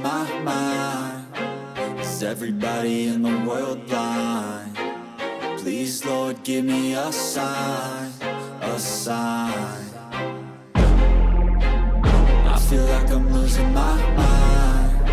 losing my mind? Is everybody in the world blind? Please, Lord, give me a sign, a sign. I feel like I'm losing my mind.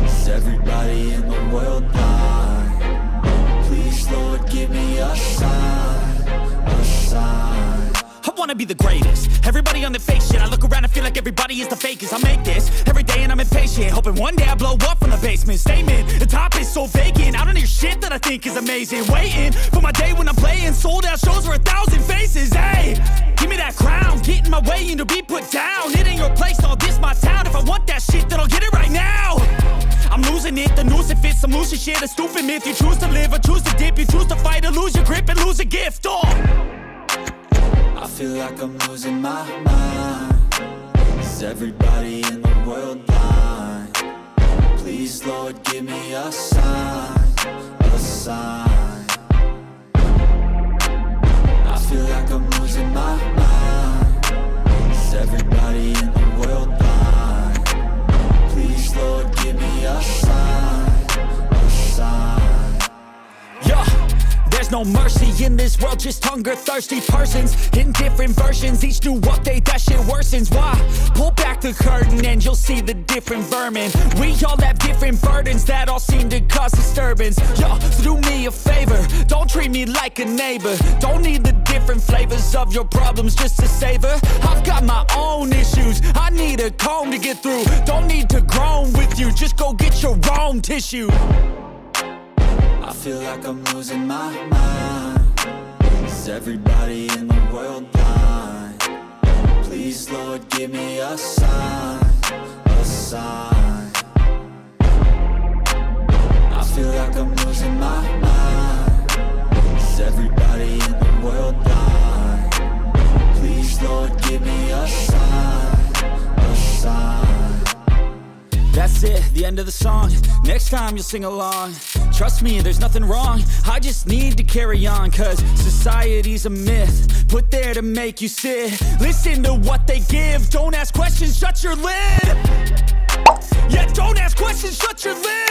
Is everybody in the world blind? Please, Lord, give me a sign, a sign. I wanna be the greatest. Everybody on the fake shit. I look around and feel like everybody is the fakest. I make this every day and I'm impatient, hoping one day I blow up from the basement. Statement, the top is so vacant. I don't hear shit that I think is amazing. Waiting for my day when I'm playing sold out shows for 1,000 faces. Hey, give me that crown, get in my way and to be put down. It ain't your place, all this my town. If I want that shit, then I'll get it right now. I'm losing it, the noose it fits. Some losing shit, a stupid myth. You choose to live or choose to dip. You choose to fight or lose your grip and lose a gift. I feel like I'm losing my mind. Is everybody in the world blind? Please, Lord, give me a sign, a sign. I feel like I'm losing my mind. Is everybody in the world blind? Please, Lord, give me a sign, a sign. Yeah. There's no mercy in this world, just hunger-thirsty persons in different versions. Each new update, that shit worsens. Why? Pull back the curtain and you'll see the different vermin. We all have different burdens that all seem to cause disturbance. Yo, so do me a favor, don't treat me like a neighbor. Don't need the different flavors of your problems just to savor. I've got my own issues, I need a comb to get through. Don't need to groan with you, just go get your own tissue. I feel like I'm losing my mind. Is everybody in the world blind? Please, Lord, give me a sign, a sign. I feel like I'm losing my mind. Is everybody in the world blind? Please, Lord, give me a sign, a sign. That's it, the end of the song. Next time you'll sing along. Trust me, there's nothing wrong. I just need to carry on, cause society's a myth put there to make you sit. Listen to what they give. Don't ask questions, shut your lid. Yeah, don't ask questions, shut your lid.